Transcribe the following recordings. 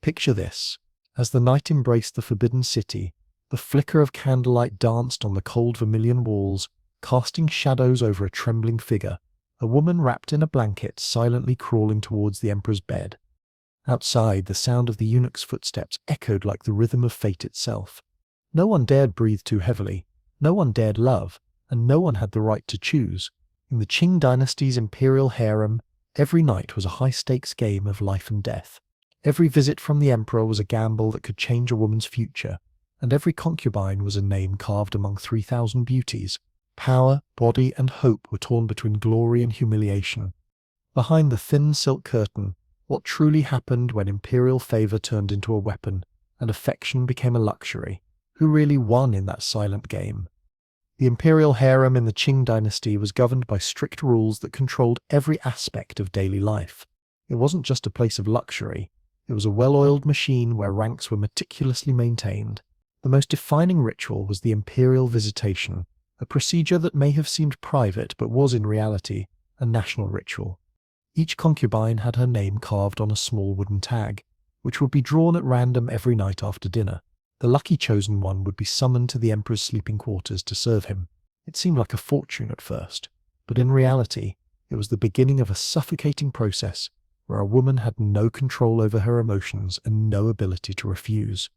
Picture this. As the night embraced the forbidden city, the flicker of candlelight danced on the cold vermilion walls, casting shadows over a trembling figure, a woman wrapped in a blanket silently crawling towards the emperor's bed. Outside, the sound of the eunuch's footsteps echoed like the rhythm of fate itself. No one dared breathe too heavily, no one dared love, and no one had the right to choose. In the Qing dynasty's imperial harem, every night was a high-stakes game of life and death. Every visit from the emperor was a gamble that could change a woman's future, and every concubine was a name carved among 3,000 beauties. Power, body, and hope were torn between glory and humiliation. Behind the thin silk curtain, what truly happened when imperial favor turned into a weapon and affection became a luxury? Who really won in that silent game? The imperial harem in the Qing dynasty was governed by strict rules that controlled every aspect of daily life. It wasn't just a place of luxury, it was a well-oiled machine where ranks were meticulously maintained. The most defining ritual was the imperial visitation, a procedure that may have seemed private but was in reality a national ritual. Each concubine had her name carved on a small wooden tag, which would be drawn at random every night after dinner. The lucky chosen one would be summoned to the emperor's sleeping quarters to serve him. It seemed like a fortune at first, but in reality, it was the beginning of a suffocating process where a woman had no control over her emotions and no ability to refuse.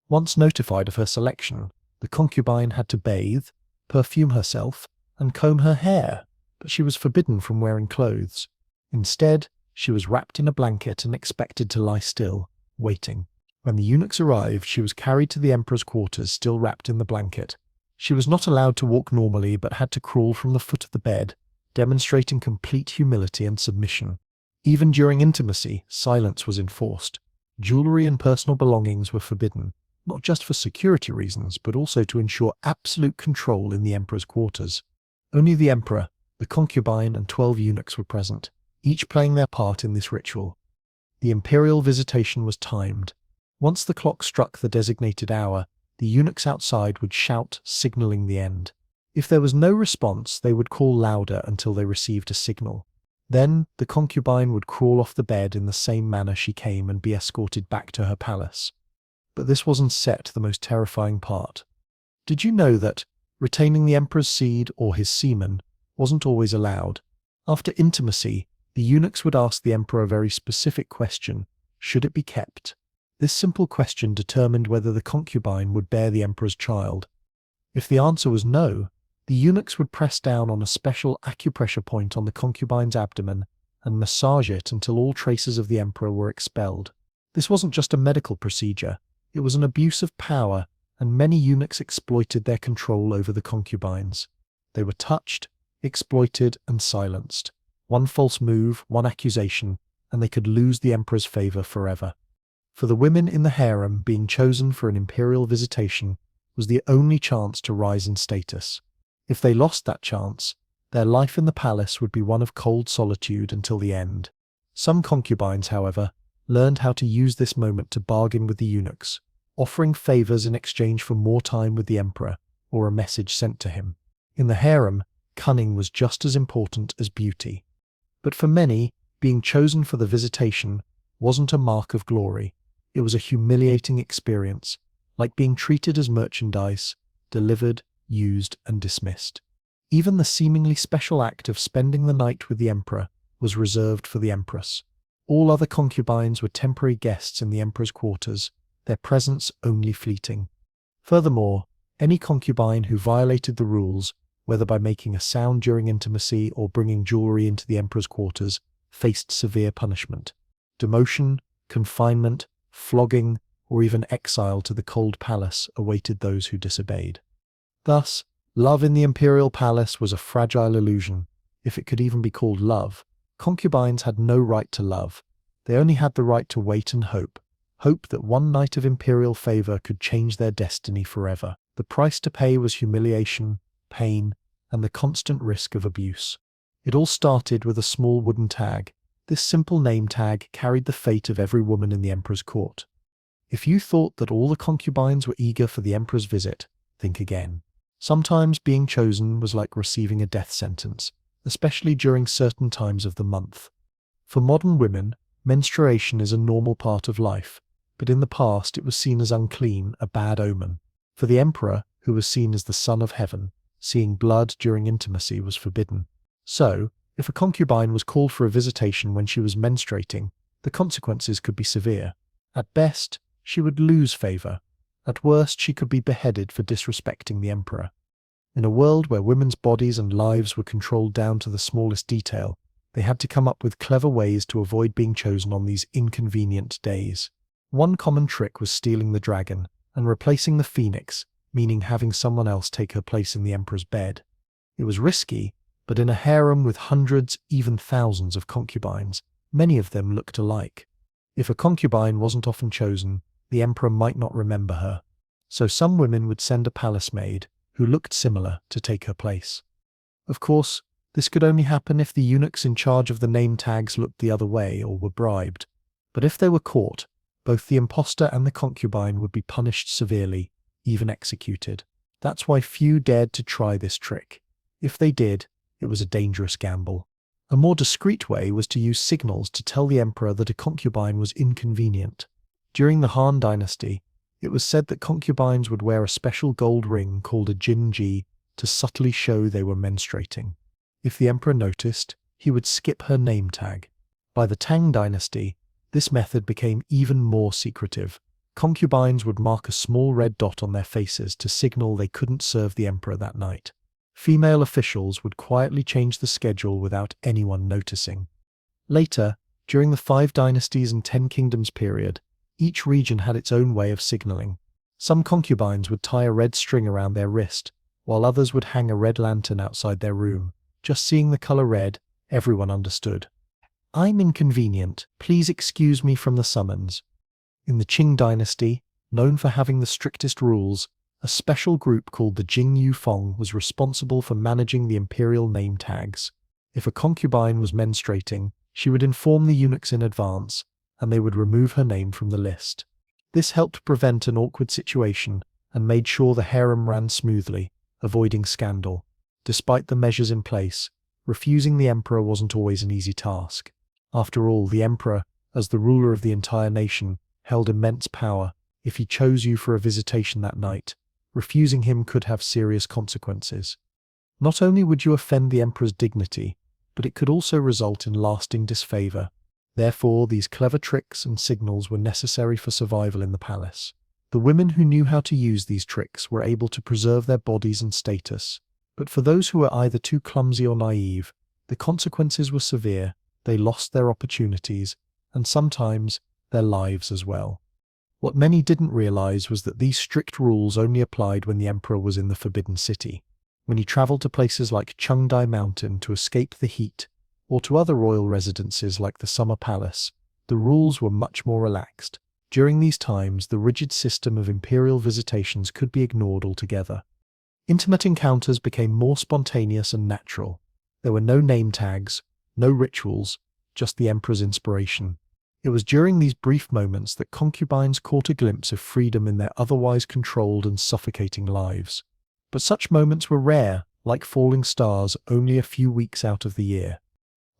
Once notified of her selection, the concubine had to bathe, perfume herself, and comb her hair, but she was forbidden from wearing clothes. Instead, she was wrapped in a blanket and expected to lie still, waiting. When the eunuchs arrived, she was carried to the emperor's quarters still wrapped in the blanket. She was not allowed to walk normally but had to crawl from the foot of the bed, demonstrating complete humility and submission. Even during intimacy, silence was enforced. Jewelry and personal belongings were forbidden, not just for security reasons, but also to ensure absolute control in the emperor's quarters. Only the emperor, the concubine, and 12 eunuchs were present, each playing their part in this ritual. The imperial visitation was timed. Once the clock struck the designated hour, the eunuchs outside would shout, signaling the end. If there was no response, they would call louder until they received a signal. Then, the concubine would crawl off the bed in the same manner she came and be escorted back to her palace. But this wasn't the most terrifying part. Did you know that retaining the emperor's seed or his semen wasn't always allowed? After intimacy, the eunuchs would ask the emperor a very specific question: should it be kept? This simple question determined whether the concubine would bear the emperor's child. If the answer was no, the eunuchs would press down on a special acupressure point on the concubine's abdomen and massage it until all traces of the emperor were expelled. This wasn't just a medical procedure, it was an abuse of power, and many eunuchs exploited their control over the concubines. They were touched, exploited, and silenced. One false move, one accusation, and they could lose the emperor's favor forever. For the women in the harem, being chosen for an imperial visitation was the only chance to rise in status. If they lost that chance, their life in the palace would be one of cold solitude until the end. Some concubines, however, learned how to use this moment to bargain with the eunuchs, offering favors in exchange for more time with the emperor or a message sent to him. In the harem, cunning was just as important as beauty. But for many, being chosen for the visitation wasn't a mark of glory. It was a humiliating experience, like being treated as merchandise, delivered, used, and dismissed. Even the seemingly special act of spending the night with the emperor was reserved for the empress. All other concubines were temporary guests in the emperor's quarters, their presence only fleeting. Furthermore, any concubine who violated the rules, whether by making a sound during intimacy or bringing jewelry into the emperor's quarters, faced severe punishment. Demotion, confinement, flogging, or even exile to the cold palace awaited those who disobeyed. Thus, love in the imperial palace was a fragile illusion, if it could even be called love. Concubines had no right to love. They only had the right to wait and hope that one night of imperial favor could change their destiny forever. The price to pay was humiliation, pain, and the constant risk of abuse. It all started with a small wooden tag. This simple name tag carried the fate of every woman in the emperor's court. If you thought that all the concubines were eager for the emperor's visit, think again. Sometimes being chosen was like receiving a death sentence, especially during certain times of the month. For modern women, menstruation is a normal part of life, but in the past it was seen as unclean, a bad omen. For the emperor, who was seen as the son of heaven, seeing blood during intimacy was forbidden. So, if a concubine was called for a visitation when she was menstruating, the consequences could be severe. At best, she would lose favor. At worst, she could be beheaded for disrespecting the emperor. In a world where women's bodies and lives were controlled down to the smallest detail, they had to come up with clever ways to avoid being chosen on these inconvenient days. One common trick was stealing the dragon and replacing the phoenix, meaning having someone else take her place in the emperor's bed. It was risky, but in a harem with hundreds, even thousands of concubines, many of them looked alike. If a concubine wasn't often chosen, the emperor might not remember her. So some women would send a palace maid, who looked similar, to take her place. Of course, this could only happen if the eunuchs in charge of the name tags looked the other way or were bribed. But if they were caught, both the impostor and the concubine would be punished severely, even executed. That's why few dared to try this trick. If they did, it was a dangerous gamble. A more discreet way was to use signals to tell the emperor that a concubine was inconvenient. During the Han Dynasty, it was said that concubines would wear a special gold ring called a jinji to subtly show they were menstruating. If the emperor noticed, he would skip her name tag. By the Tang Dynasty, this method became even more secretive. Concubines would mark a small red dot on their faces to signal they couldn't serve the emperor that night. Female officials would quietly change the schedule without anyone noticing. Later, during the 5 Dynasties and 10 Kingdoms period, each region had its own way of signaling. Some concubines would tie a red string around their wrist, while others would hang a red lantern outside their room. Just seeing the color red, everyone understood. "I'm inconvenient, please excuse me from the summons." In the Qing Dynasty, known for having the strictest rules, a special group called the Jing Yufeng was responsible for managing the imperial name tags. If a concubine was menstruating, she would inform the eunuchs in advance, and they would remove her name from the list. This helped prevent an awkward situation and made sure the harem ran smoothly, avoiding scandal. Despite the measures in place, refusing the emperor wasn't always an easy task. After all, the emperor, as the ruler of the entire nation, held immense power. If he chose you for a visitation that night, refusing him could have serious consequences. Not only would you offend the emperor's dignity, but it could also result in lasting disfavor. Therefore, these clever tricks and signals were necessary for survival in the palace. The women who knew how to use these tricks were able to preserve their bodies and status. But for those who were either too clumsy or naive, the consequences were severe. They lost their opportunities, and sometimes their lives as well. What many didn't realize was that these strict rules only applied when the emperor was in the Forbidden City. When he traveled to places like Chengdai Mountain to escape the heat, or to other royal residences like the Summer Palace, the rules were much more relaxed. During these times, the rigid system of imperial visitations could be ignored altogether. Intimate encounters became more spontaneous and natural. There were no name tags, no rituals, just the emperor's inspiration. It was during these brief moments that concubines caught a glimpse of freedom in their otherwise controlled and suffocating lives. But such moments were rare, like falling stars, only a few weeks out of the year.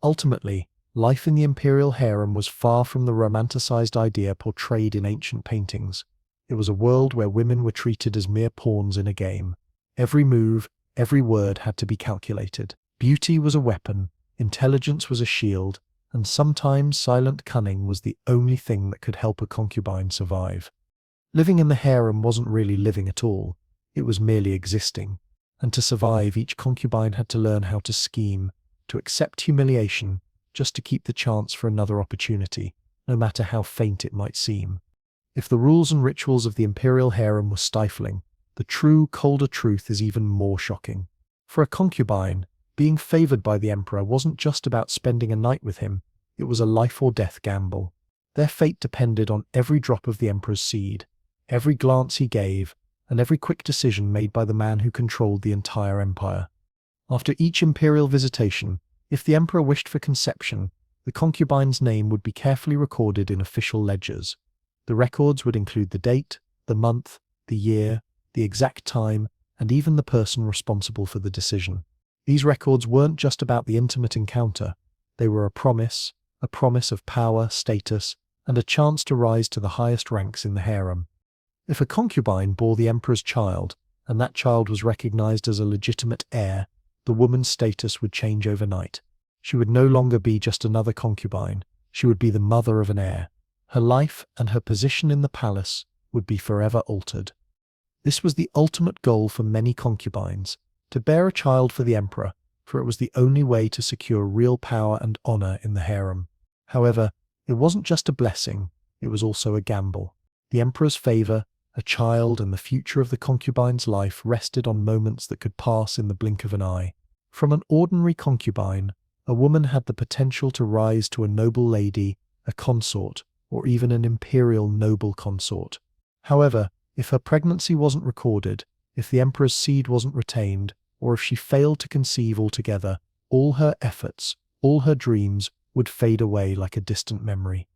Ultimately, life in the imperial harem was far from the romanticized idea portrayed in ancient paintings. It was a world where women were treated as mere pawns in a game. Every move, every word had to be calculated. Beauty was a weapon, intelligence was a shield, and sometimes silent cunning was the only thing that could help a concubine survive. Living in the harem wasn't really living at all. It was merely existing. And to survive, each concubine had to learn how to scheme, to accept humiliation, just to keep the chance for another opportunity, no matter how faint it might seem. If the rules and rituals of the imperial harem were stifling, the true, colder truth is even more shocking. For a concubine, being favored by the emperor wasn't just about spending a night with him, it was a life-or-death gamble. Their fate depended on every drop of the emperor's seed, every glance he gave, and every quick decision made by the man who controlled the entire empire. After each imperial visitation, if the emperor wished for conception, the concubine's name would be carefully recorded in official ledgers. The records would include the date, the month, the year, the exact time, and even the person responsible for the decision. These records weren't just about the intimate encounter. They were a promise of power, status, and a chance to rise to the highest ranks in the harem. If a concubine bore the emperor's child, and that child was recognized as a legitimate heir, the woman's status would change overnight. She would no longer be just another concubine, she would be the mother of an heir. Her life and her position in the palace would be forever altered. This was the ultimate goal for many concubines, to bear a child for the emperor, for it was the only way to secure real power and honor in the harem. However, it wasn't just a blessing, it was also a gamble. The emperor's favor, a child, and the future of the concubine's life rested on moments that could pass in the blink of an eye. From an ordinary concubine, a woman had the potential to rise to a noble lady, a consort, or even an imperial noble consort. However, if her pregnancy wasn't recorded, if the emperor's seed wasn't retained, or if she failed to conceive altogether, all her efforts, all her dreams would fade away like a distant memory.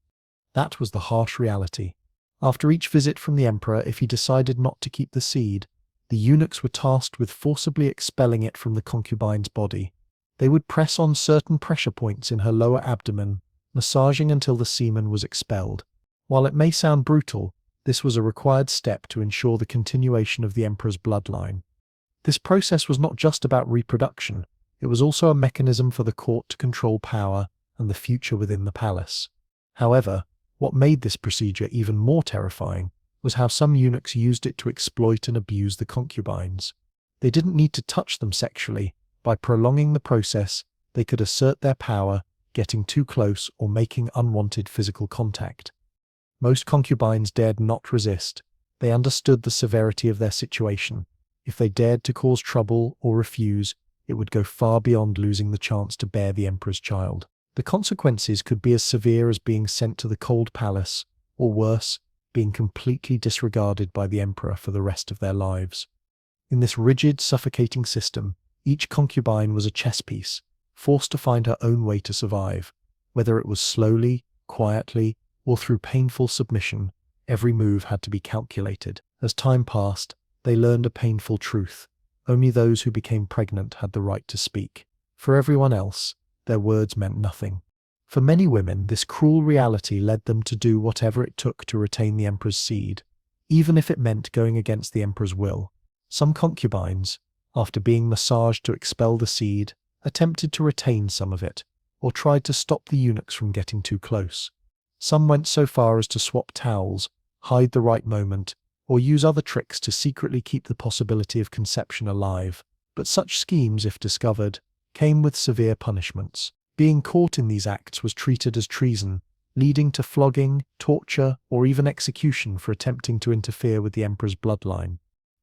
That was the harsh reality. After each visit from the emperor, if he decided not to keep the seed, the eunuchs were tasked with forcibly expelling it from the concubine's body. They would press on certain pressure points in her lower abdomen, massaging until the semen was expelled. While it may sound brutal, this was a required step to ensure the continuation of the emperor's bloodline. This process was not just about reproduction, it was also a mechanism for the court to control power and the future within the palace. However, what made this procedure even more terrifying was how some eunuchs used it to exploit and abuse the concubines. They didn't need to touch them sexually. By prolonging the process, they could assert their power, getting too close or making unwanted physical contact. Most concubines dared not resist. They understood the severity of their situation. If they dared to cause trouble or refuse, it would go far beyond losing the chance to bear the emperor's child. The consequences could be as severe as being sent to the cold palace, or worse, being completely disregarded by the emperor for the rest of their lives. In this rigid, suffocating system, each concubine was a chess piece, forced to find her own way to survive. Whether it was slowly, quietly, or through painful submission, every move had to be calculated. As time passed, they learned a painful truth. Only those who became pregnant had the right to speak. For everyone else, their words meant nothing. For many women, this cruel reality led them to do whatever it took to retain the emperor's seed, even if it meant going against the emperor's will. Some concubines, after being massaged to expel the seed, attempted to retain some of it, or tried to stop the eunuchs from getting too close. Some went so far as to swap towels, hide the right moment, or use other tricks to secretly keep the possibility of conception alive. But such schemes, if discovered, came with severe punishments. Being caught in these acts was treated as treason, leading to flogging, torture, or even execution for attempting to interfere with the emperor's bloodline.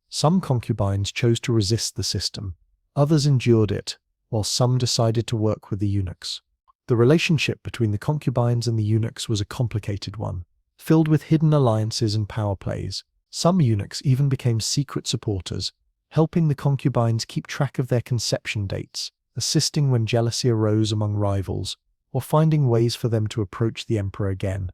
Some concubines chose to resist the system. Others endured it, while some decided to work with the eunuchs. The relationship between the concubines and the eunuchs was a complicated one, filled with hidden alliances and power plays. Some eunuchs even became secret supporters, helping the concubines keep track of their conception dates, assisting when jealousy arose among rivals, or finding ways for them to approach the emperor again.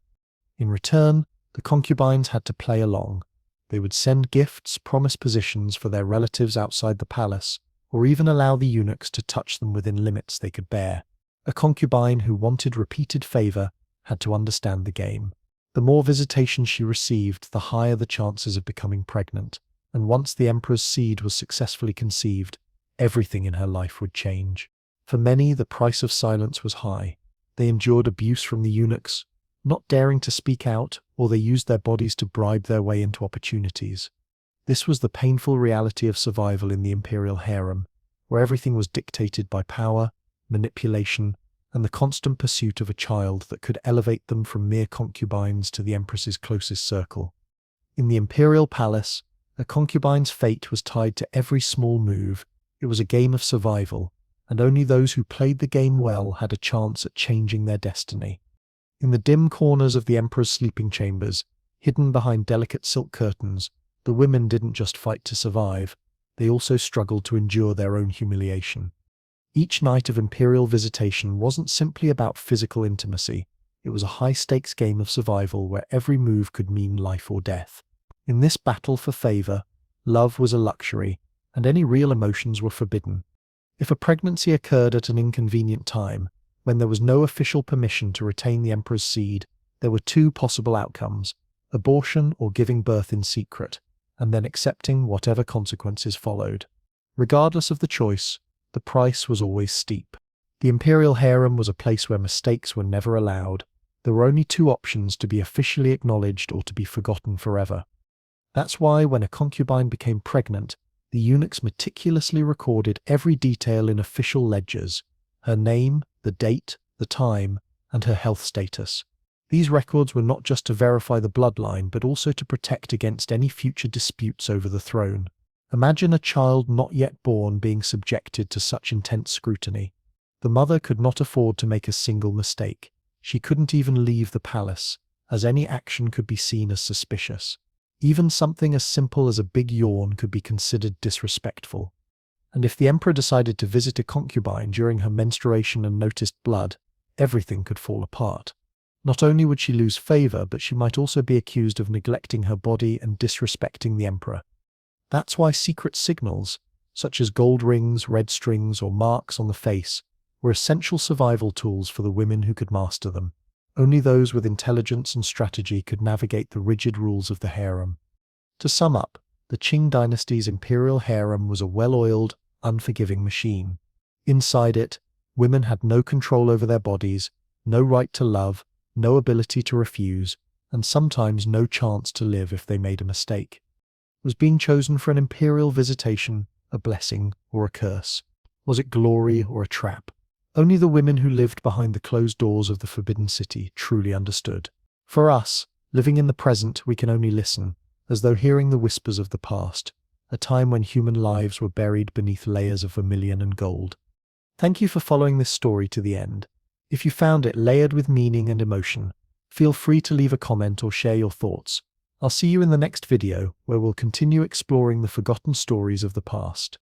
In return, the concubines had to play along. They would send gifts, promise positions for their relatives outside the palace, or even allow the eunuchs to touch them within limits they could bear. A concubine who wanted repeated favor had to understand the game. The more visitations she received, the higher the chances of becoming pregnant, and once the emperor's seed was successfully conceived, everything in her life would change. For many, the price of silence was high. They endured abuse from the eunuchs, not daring to speak out, or they used their bodies to bribe their way into opportunities. This was the painful reality of survival in the imperial harem, where everything was dictated by power, manipulation, and the constant pursuit of a child that could elevate them from mere concubines to the empress's closest circle. In the imperial palace, a concubine's fate was tied to every small move. It was a game of survival, and only those who played the game well had a chance at changing their destiny. In the dim corners of the emperor's sleeping chambers, hidden behind delicate silk curtains, the women didn't just fight to survive, they also struggled to endure their own humiliation. Each night of imperial visitation wasn't simply about physical intimacy, it was a high-stakes game of survival where every move could mean life or death. In this battle for favor, love was a luxury, and any real emotions were forbidden. If a pregnancy occurred at an inconvenient time, when there was no official permission to retain the emperor's seed, There were two possible outcomes: abortion or giving birth in secret, and then accepting whatever consequences followed. Regardless of the choice, the price was always steep. The imperial harem was a place where mistakes were never allowed. There were only two options: to be officially acknowledged or to be forgotten forever. That's why when a concubine became pregnant, the eunuchs meticulously recorded every detail in official ledgers: her name, the date, the time, and her health status. These records were not just to verify the bloodline, but also to protect against any future disputes over the throne. Imagine a child not yet born being subjected to such intense scrutiny. The mother could not afford to make a single mistake. She couldn't even leave the palace, as any action could be seen as suspicious. Even something as simple as a big yawn could be considered disrespectful. And if the emperor decided to visit a concubine during her menstruation and noticed blood, everything could fall apart. Not only would she lose favor, but she might also be accused of neglecting her body and disrespecting the emperor. That's why secret signals, such as gold rings, red strings, or marks on the face, were essential survival tools for the women who could master them. Only those with intelligence and strategy could navigate the rigid rules of the harem. To sum up, the Qing dynasty's imperial harem was a well-oiled, unforgiving machine. Inside it, women had no control over their bodies, no right to love, no ability to refuse, and sometimes no chance to live if they made a mistake. Was being chosen for an imperial visitation a blessing or a curse? Was it glory or a trap? Only the women who lived behind the closed doors of the Forbidden City truly understood. For us, living in the present, we can only listen, as though hearing the whispers of the past, a time when human lives were buried beneath layers of vermilion and gold. Thank you for following this story to the end. If you found it layered with meaning and emotion, feel free to leave a comment or share your thoughts. I'll see you in the next video, where we'll continue exploring the forgotten stories of the past.